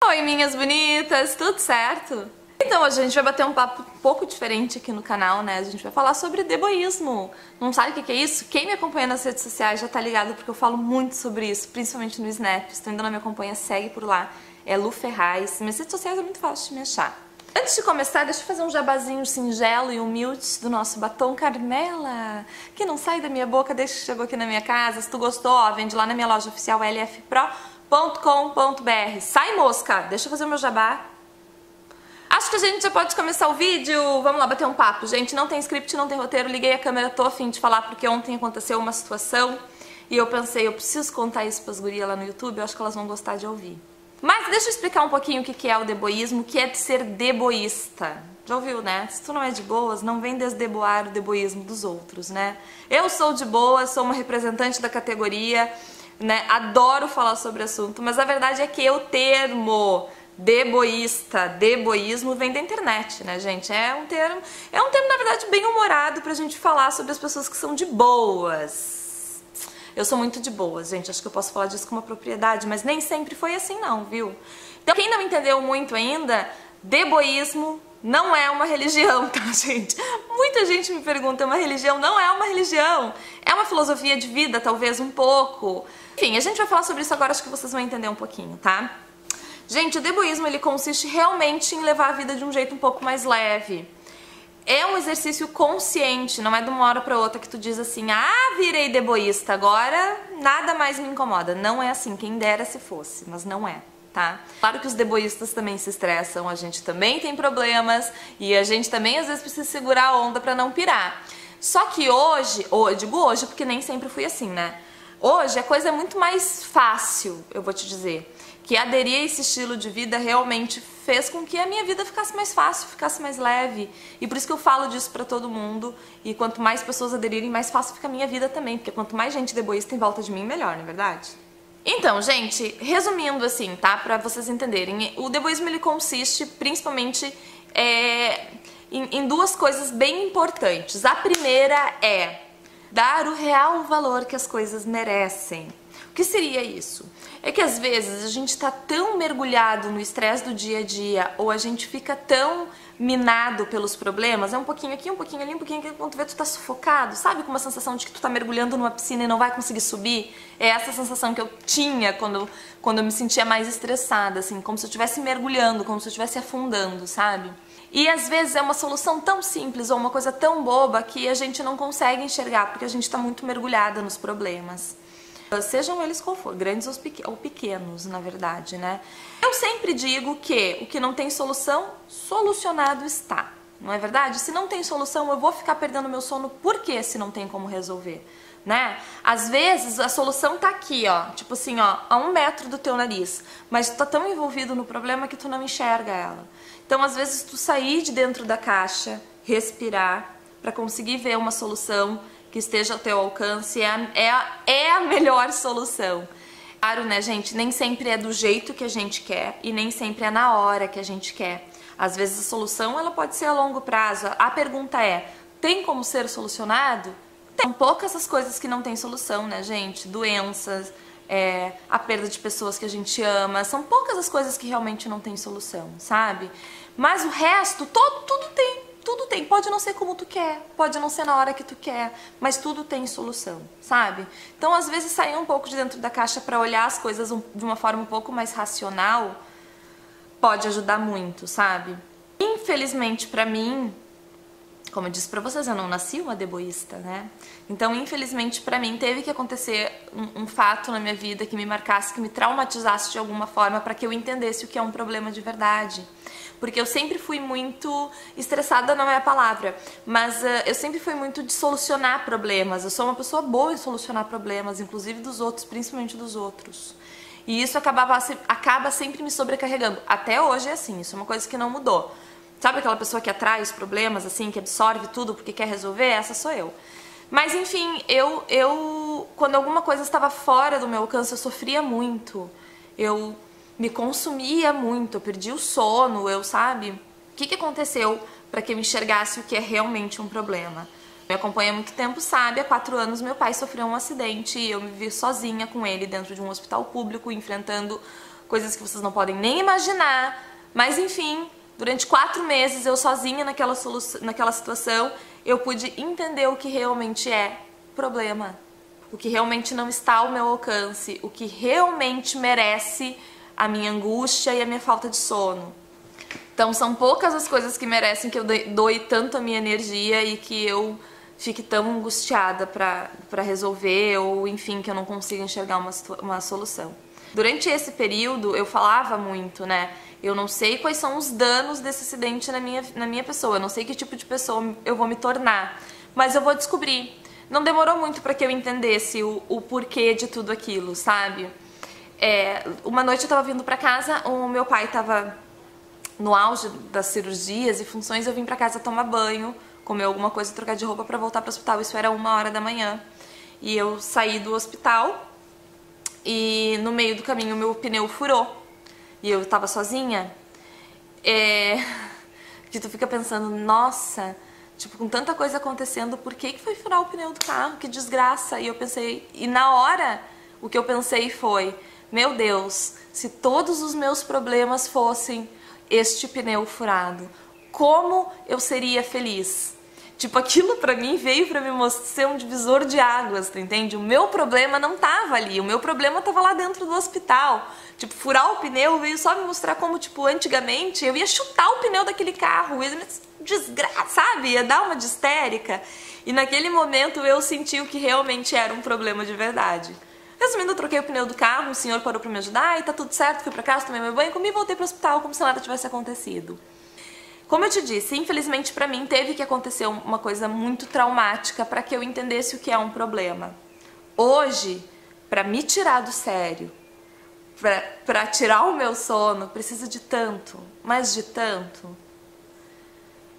Oi, minhas bonitas, tudo certo? Então, hoje a gente vai bater um papo um pouco diferente aqui no canal, né? A gente vai falar sobre deboísmo. Não sabe o que é isso? Quem me acompanha nas redes sociais já tá ligado, porque eu falo muito sobre isso, principalmente no Snap. Se tu ainda não me acompanha, segue por lá. É Lu Ferraz. Minhas redes sociais é muito fácil de me achar. Antes de começar, deixa eu fazer um jabazinho singelo e humilde do nosso batom Carmela, que não sai da minha boca desde que chegou aqui na minha casa. Se tu gostou, ó, vende lá na minha loja oficial lfpro.com.br. Sai, mosca! Deixa eu fazer o meu jabá. Acho que a gente já pode começar o vídeo. Vamos lá bater um papo, gente. Não tem script, não tem roteiro. Liguei a câmera, tô a fim de falar porque ontem aconteceu uma situação e eu pensei, eu preciso contar isso pras gurias lá no YouTube, eu acho que elas vão gostar de ouvir. Mas deixa eu explicar um pouquinho o que é o deboísmo, o que é de ser deboísta. Já ouviu, né? Se tu não é de boas, não vem desdeboar o deboísmo dos outros, né? Eu sou de boa, sou uma representante da categoria, né? Adoro falar sobre o assunto, mas a verdade é que o termo deboísta, deboísmo vem da internet, né, gente? É um termo, na verdade, bem humorado pra gente falar sobre as pessoas que são de boas. Eu sou muito de boas, gente, acho que eu posso falar disso com uma propriedade, mas nem sempre foi assim não, viu? Então, quem não entendeu muito ainda, deboísmo não é uma religião, tá, gente? Muita gente me pergunta, é uma religião? Não é uma religião, é uma filosofia de vida, talvez um pouco. Enfim, a gente vai falar sobre isso agora, acho que vocês vão entender um pouquinho, tá? Gente, o deboísmo, ele consiste realmente em levar a vida de um jeito um pouco mais leve. É um exercício consciente, não é de uma hora pra outra que tu diz assim, ah, virei deboísta, agora nada mais me incomoda. Não é assim, quem dera se fosse, mas não é, tá? Claro que os deboístas também se estressam, a gente também tem problemas e a gente também às vezes precisa segurar a onda pra não pirar. Só que hoje, eu digo hoje porque nem sempre fui assim, né? Hoje a coisa é muito mais fácil, eu vou te dizer, que aderir a esse estilo de vida realmente fez com que a minha vida ficasse mais fácil, ficasse mais leve. E por isso que eu falo disso pra todo mundo. E quanto mais pessoas aderirem, mais fácil fica a minha vida também. Porque quanto mais gente deboísta em volta de mim, melhor, não é verdade? Então, gente, resumindo assim, tá? Pra vocês entenderem. O deboísmo, ele consiste principalmente em duas coisas bem importantes. A primeira é dar o real valor que as coisas merecem. O que seria isso? É que às vezes a gente tá tão mergulhado no estresse do dia a dia, ou a gente fica tão minado pelos problemas, é um pouquinho aqui, um pouquinho ali, um pouquinho aqui, quando tu vê tu tá sufocado, sabe? Com uma sensação de que tu tá mergulhando numa piscina e não vai conseguir subir. É essa sensação que eu tinha quando eu me sentia mais estressada, assim, como se eu estivesse mergulhando, como se eu estivesse afundando, sabe? E às vezes é uma solução tão simples ou uma coisa tão boba que a gente não consegue enxergar, porque a gente tá muito mergulhada nos problemas. Sejam eles qual for, grandes ou pequenos, na verdade, né? Eu sempre digo que o que não tem solução, solucionado está, não é verdade? Se não tem solução, eu vou ficar perdendo meu sono, por que se não tem como resolver, né? Às vezes a solução tá aqui, ó, tipo assim, ó, a 1 metro do teu nariz, mas tu tá tão envolvido no problema que tu não enxerga ela. Então, às vezes, tu sair de dentro da caixa, respirar, pra conseguir ver uma solução que esteja ao teu alcance é a melhor solução. Claro, né, gente, nem sempre é do jeito que a gente quer e nem sempre é na hora que a gente quer. Às vezes a solução ela pode ser a longo prazo. A pergunta é, tem como ser solucionado? Tem poucas as coisas que não tem solução, né, gente? Doenças, a perda de pessoas que a gente ama, são poucas as coisas que realmente não tem solução, sabe? Mas o resto, tudo tem. Tudo tem, pode não ser como tu quer, pode não ser na hora que tu quer, mas tudo tem solução, sabe? Então, às vezes, sair um pouco de dentro da caixa para olhar as coisas de uma forma um pouco mais racional pode ajudar muito, sabe? Infelizmente, pra mim, como eu disse pra vocês, eu não nasci uma deboísta, né? Então, infelizmente, pra mim, teve que acontecer um fato na minha vida que me marcasse, que me traumatizasse de alguma forma para que eu entendesse o que é um problema de verdade. Porque eu sempre fui muito estressada, não é a palavra, mas eu sempre fui muito de solucionar problemas. Eu sou uma pessoa boa em solucionar problemas, inclusive dos outros, principalmente dos outros. E isso acaba sempre me sobrecarregando. Até hoje é assim, isso é uma coisa que não mudou. Sabe aquela pessoa que atrai os problemas, assim, que absorve tudo porque quer resolver? Essa sou eu. Mas enfim, quando alguma coisa estava fora do meu alcance, eu sofria muito. Eu me consumia muito, eu perdi o sono, sabe? O que aconteceu para que eu enxergasse o que é realmente um problema? Me acompanha há muito tempo, sabe? Há 4 anos meu pai sofreu um acidente e eu me vi sozinha com ele dentro de um hospital público, enfrentando coisas que vocês não podem nem imaginar. Mas enfim, durante 4 meses eu sozinha naquela situação, eu pude entender o que realmente é problema, o que realmente não está ao meu alcance, o que realmente merece a minha angústia e a minha falta de sono. Então são poucas as coisas que merecem que eu doe tanto a minha energia e que eu fique tão angustiada pra resolver, ou enfim, que eu não consiga enxergar uma solução. Durante esse período eu falava muito, né? Eu não sei quais são os danos desse acidente na minha pessoa, eu não sei que tipo de pessoa eu vou me tornar, mas eu vou descobrir. Não demorou muito pra que eu entendesse o porquê de tudo aquilo, sabe? Uma noite eu tava vindo pra casa, o meu pai tava no auge das cirurgias e funções, eu vim pra casa tomar banho, comer alguma coisa, trocar de roupa pra voltar pro hospital. Isso era 1h da manhã. E eu saí do hospital e no meio do caminho meu pneu furou. E eu tava sozinha. Que tu fica pensando, nossa, tipo, com tanta coisa acontecendo, por que foi furar o pneu do carro? Que desgraça. E eu pensei, e na hora, o que eu pensei foi, meu Deus, se todos os meus problemas fossem este pneu furado, como eu seria feliz? Tipo, aquilo pra mim veio pra me mostrar ser um divisor de águas, tu entende? O meu problema não tava ali, o meu problema tava lá dentro do hospital. Tipo, furar o pneu veio só me mostrar como, tipo, antigamente eu ia chutar o pneu daquele carro, desgraça, sabe? Ia dar uma de histérica. E naquele momento eu senti o que realmente era um problema de verdade. Resumindo, eu troquei o pneu do carro, o senhor parou pra me ajudar e tá tudo certo, fui pra casa, tomei meu banho, comi e voltei pro hospital como se nada tivesse acontecido. Como eu te disse, infelizmente pra mim teve que acontecer uma coisa muito traumática pra que eu entendesse o que é um problema. Hoje, pra me tirar do sério, pra tirar o meu sono, preciso de tanto, mas de tanto.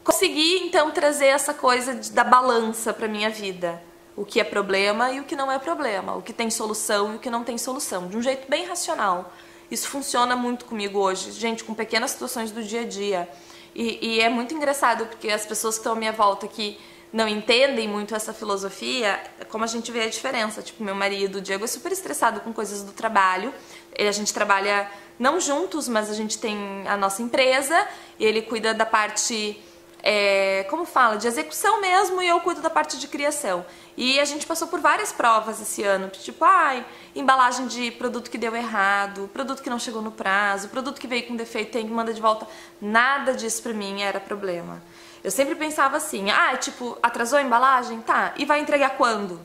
Consegui então trazer essa coisa da balança pra minha vida. O que é problema e o que não é problema, o que tem solução e o que não tem solução, de um jeito bem racional. Isso funciona muito comigo hoje, gente, com pequenas situações do dia a dia. E é muito engraçado, porque as pessoas que estão à minha volta que não entendem muito essa filosofia, como a gente vê a diferença. Tipo, meu marido, o Diego, é super estressado com coisas do trabalho. A gente trabalha não juntos, mas a gente tem a nossa empresa, e ele cuida da parte... como fala, de execução mesmo, e eu cuido da parte de criação. E a gente passou por várias provas esse ano, tipo, embalagem de produto que deu errado, produto que não chegou no prazo, produto que veio com defeito, tem que mandar de volta. Nada disso pra mim era problema. Eu sempre pensava assim, tipo, atrasou a embalagem? Tá, e vai entregar quando?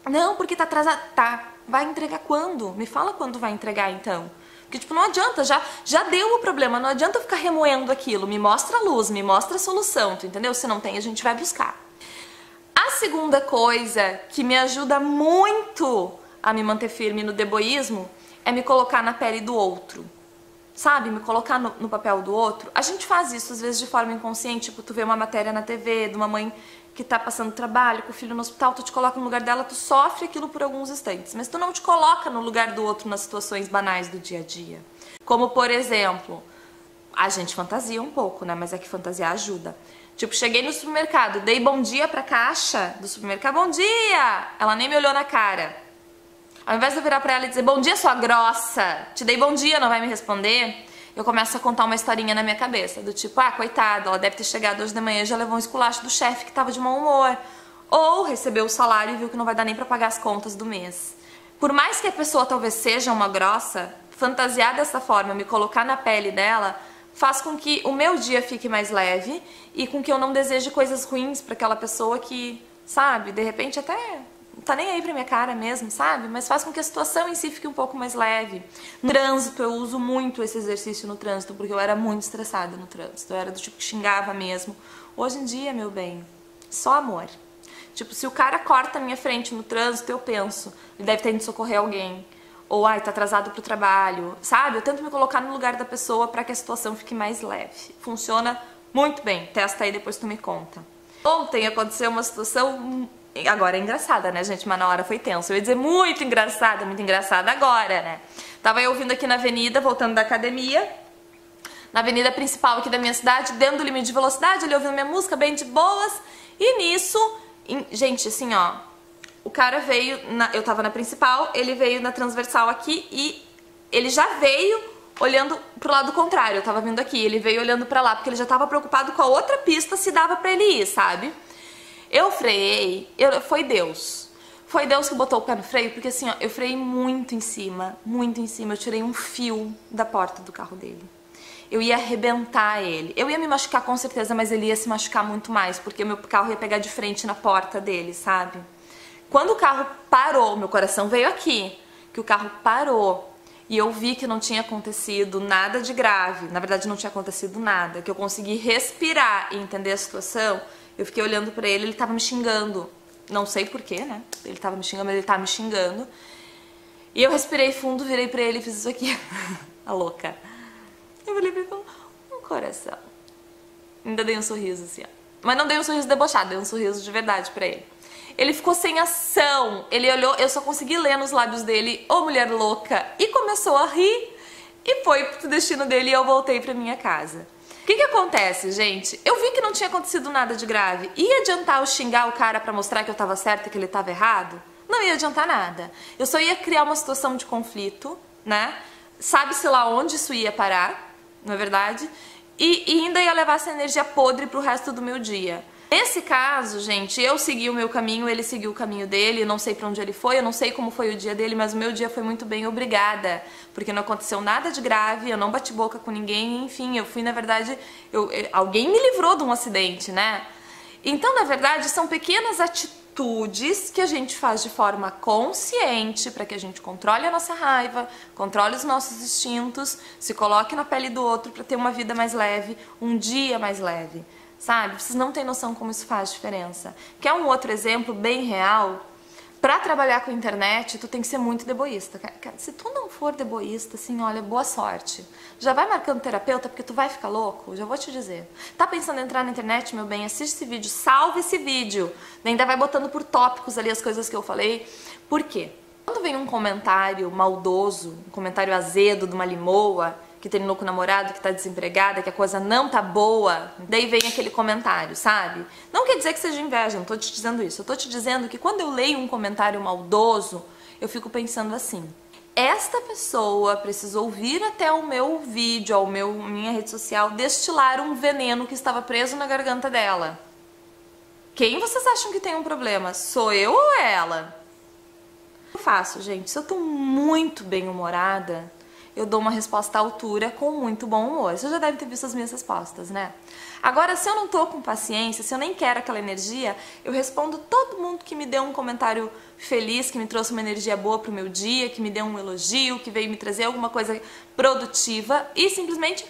Não, porque tá atrasado. Tá, vai entregar quando? Me fala quando vai entregar então. Porque, tipo, não adianta, já deu o problema, não adianta eu ficar remoendo aquilo. Me mostra a luz, me mostra a solução, tu entendeu? Se não tem, a gente vai buscar. A segunda coisa que me ajuda muito a me manter firme no deboísmo é me colocar na pele do outro. Sabe? Me colocar no papel do outro. A gente faz isso, às vezes, de forma inconsciente. Tipo, tu vê uma matéria na TV de uma mãe que tá passando trabalho com o filho no hospital, tu te coloca no lugar dela, tu sofre aquilo por alguns instantes, mas tu não te coloca no lugar do outro nas situações banais do dia a dia. Como, por exemplo, a gente fantasia um pouco, né? Mas é que fantasia ajuda. Tipo, cheguei no supermercado, dei bom dia pra caixa do supermercado, bom dia! Ela nem me olhou na cara. Ao invés de eu virar pra ela e dizer, bom dia, sua grossa, te dei bom dia, não vai me responder? Eu começo a contar uma historinha na minha cabeça, do tipo, coitada, ela deve ter chegado hoje de manhã e já levou um esculacho do chefe que tava de mau humor. Ou recebeu o salário e viu que não vai dar nem pra pagar as contas do mês. Por mais que a pessoa talvez seja uma grossa, fantasiar dessa forma, me colocar na pele dela, faz com que o meu dia fique mais leve e com que eu não deseje coisas ruins pra aquela pessoa que, sabe, de repente até... não tá nem aí pra minha cara mesmo, sabe? Mas faz com que a situação em si fique um pouco mais leve. No trânsito, eu uso muito esse exercício no trânsito, porque eu era muito estressada no trânsito. Eu era do tipo que xingava mesmo. Hoje em dia, meu bem, só amor. Tipo, se o cara corta a minha frente no trânsito, eu penso, ele deve ter ido socorrer alguém. Ou, tá atrasado pro trabalho, sabe? Eu tento me colocar no lugar da pessoa pra que a situação fique mais leve. Funciona muito bem. Testa aí, depois tu me conta. Ontem aconteceu uma situação... Agora é engraçada, né, gente? Mas na hora foi tenso. Eu ia dizer muito engraçada agora, né? Tava eu vindo aqui na avenida, voltando da academia, na avenida principal aqui da minha cidade, dentro do limite de velocidade, ele ouvindo minha música, bem de boas. E nisso, gente, assim, o cara veio, eu tava na principal, ele veio na transversal aqui e ele já veio olhando pro lado contrário, eu tava vindo aqui, ele veio olhando pra lá, porque ele já tava preocupado com a outra pista, se dava pra ele ir, sabe? Eu freiei, foi Deus. Foi Deus que botou o pé no freio, porque assim, ó, eu freiei muito em cima, eu tirei um fio da porta do carro dele. Eu ia arrebentar ele. Eu ia me machucar com certeza, mas ele ia se machucar muito mais, porque o meu carro ia pegar de frente na porta dele, sabe? Quando o carro parou, meu coração veio aqui, que o carro parou e eu vi que não tinha acontecido nada de grave, na verdade não tinha acontecido nada, que eu consegui respirar e entender a situação, eu fiquei olhando pra ele, ele tava me xingando. Não sei porquê, né? Ele tava me xingando, mas ele tava me xingando. E eu respirei fundo, virei pra ele e fiz isso aqui. A louca. Eu falei pra ele, um coração. Ainda dei um sorriso assim, ó. Mas não dei um sorriso debochado, dei um sorriso de verdade pra ele. Ele ficou sem ação. Ele olhou, eu só consegui ler nos lábios dele, ô mulher louca. E começou a rir. E foi pro destino dele e eu voltei pra minha casa. O que acontece, gente? Eu vi que não tinha acontecido nada de grave. Ia adiantar eu xingar o cara pra mostrar que eu tava certa e que ele tava errado? Não ia adiantar nada. Eu só ia criar uma situação de conflito, né? Sabe-se lá onde isso ia parar, não é verdade? E ainda ia levar essa energia podre pro resto do meu dia. Nesse caso, gente, eu segui o meu caminho, ele seguiu o caminho dele, não sei pra onde ele foi, eu não sei como foi o dia dele, mas o meu dia foi muito bem, obrigada. Porque não aconteceu nada de grave, eu não bati boca com ninguém, enfim, eu fui, na verdade, alguém me livrou de um acidente, né? Então, na verdade, são pequenas atitudes que a gente faz de forma consciente para que a gente controle a nossa raiva, controle os nossos instintos, se coloque na pele do outro para ter uma vida mais leve, um dia mais leve. Sabe? Vocês não têm noção como isso faz diferença. Quer um outro exemplo bem real? Pra trabalhar com a internet, tu tem que ser muito deboísta. Se tu não for deboísta, assim, olha, boa sorte. Já vai marcando terapeuta, porque tu vai ficar louco, já vou te dizer. Tá pensando em entrar na internet, meu bem? Assiste esse vídeo, salve esse vídeo. Ainda vai botando por tópicos ali as coisas que eu falei. Por quê? Quando vem um comentário maldoso, um comentário azedo de uma limoa, que terminou com o namorado, que tá desempregada, que a coisa não tá boa, daí vem aquele comentário, sabe? Não quer dizer que seja inveja, não tô te dizendo isso. Eu tô te dizendo que quando eu leio um comentário maldoso, eu fico pensando assim: esta pessoa precisou vir até o meu vídeo, minha rede social, destilar um veneno que estava preso na garganta dela. Quem vocês acham que tem um problema? Sou eu ou ela? O que eu faço, gente? Se eu tô muito bem-humorada, eu dou uma resposta à altura com muito bom humor. Você já deve ter visto as minhas respostas, né? Agora, se eu não tô com paciência, se eu nem quero aquela energia, eu respondo todo mundo que me deu um comentário feliz, que me trouxe uma energia boa pro meu dia, que me deu um elogio, que veio me trazer alguma coisa produtiva e simplesmente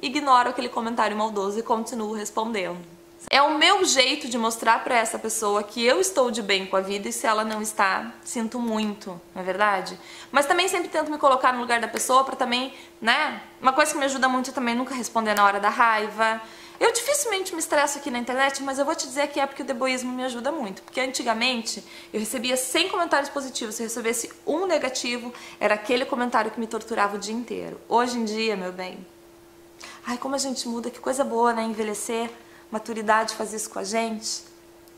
ignoro aquele comentário maldoso e continuo respondendo. É o meu jeito de mostrar pra essa pessoa que eu estou de bem com a vida e se ela não está, sinto muito, não é verdade? Mas também sempre tento me colocar no lugar da pessoa pra também, né? Uma coisa que me ajuda muito é também nunca responder na hora da raiva. Eu dificilmente me estresso aqui na internet, mas eu vou te dizer que é porque o deboísmo me ajuda muito. Porque antigamente eu recebia 100 comentários positivos, se eu recebesse um negativo, era aquele comentário que me torturava o dia inteiro. Hoje em dia, meu bem, ai, como a gente muda, que coisa boa, né? Envelhecer. Maturidade faz isso com a gente.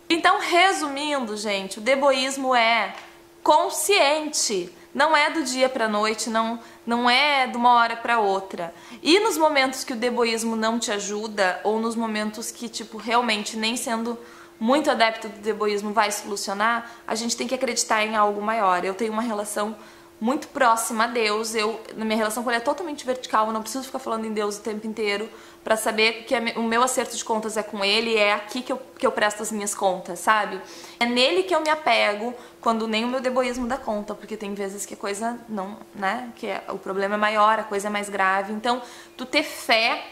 Então, resumindo, gente, o deboísmo é consciente. Não é do dia pra noite, não é de uma hora pra outra. E nos momentos que o deboísmo não te ajuda, ou nos momentos que, tipo, realmente nem sendo muito adepto do deboísmo vai solucionar, a gente tem que acreditar em algo maior. Eu tenho uma relação muito próxima a Deus, na minha relação com ele é totalmente vertical, eu não preciso ficar falando em Deus o tempo inteiro pra saber que o meu acerto de contas é com ele, é aqui que eu presto as minhas contas, sabe? É nele que eu me apego quando nem o meu deboísmo dá conta, porque tem vezes que a coisa não, né, o problema é maior, a coisa é mais grave, então tu ter fé.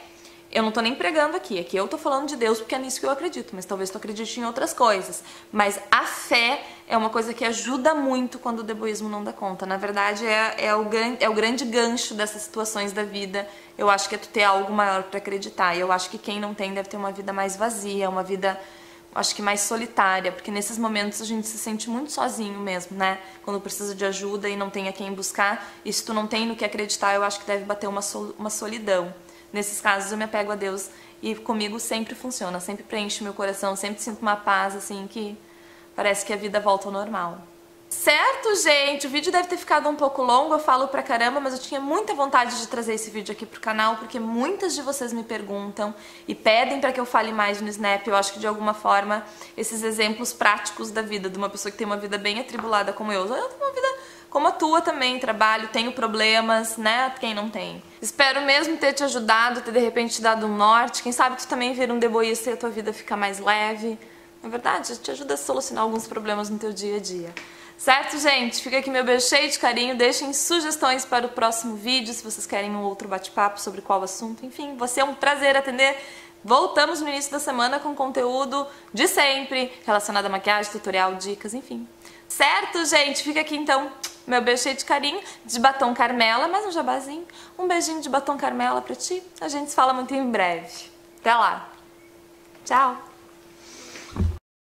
Eu não tô nem pregando aqui eu tô falando de Deus porque é nisso que eu acredito, mas talvez tu acredite em outras coisas. Mas a fé é uma coisa que ajuda muito quando o deboísmo não dá conta. Na verdade, é o grande gancho dessas situações da vida. Eu acho que é tu ter algo maior pra acreditar. E eu acho que quem não tem deve ter uma vida mais vazia, uma vida, acho que mais solitária, porque nesses momentos a gente se sente muito sozinho mesmo, né? Quando precisa de ajuda e não tem a quem buscar. E se tu não tem no que acreditar, eu acho que deve bater uma solidão. Nesses casos eu me apego a Deus e comigo sempre funciona, sempre preenche meu coração, sempre sinto uma paz assim que parece que a vida volta ao normal. Certo, gente? O vídeo deve ter ficado um pouco longo, eu falo pra caramba, mas eu tinha muita vontade de trazer esse vídeo aqui pro canal, porque muitas de vocês me perguntam e pedem pra que eu fale mais no Snap. Eu acho que de alguma forma esses exemplos práticos da vida de uma pessoa que tem uma vida bem atribulada como eu tenho uma vida como a tua também, trabalho, tenho problemas, né? Quem não tem? Espero mesmo ter te ajudado, ter de repente te dado um norte. Quem sabe tu também vira um deboísta e a tua vida fica mais leve. Na verdade, te ajuda a solucionar alguns problemas no teu dia a dia. Certo, gente? Fica aqui meu beijo cheio de carinho. Deixem sugestões para o próximo vídeo, se vocês querem um outro bate-papo sobre qual assunto. Enfim, vai ser um prazer atender. Voltamos no início da semana com conteúdo de sempre, relacionado a maquiagem, tutorial, dicas, enfim. Certo, gente? Fica aqui então meu beijo cheio de carinho, de batom Carmela, mais um jabazinho. Um beijinho de batom Carmela pra ti. A gente se fala muito em breve. Até lá. Tchau.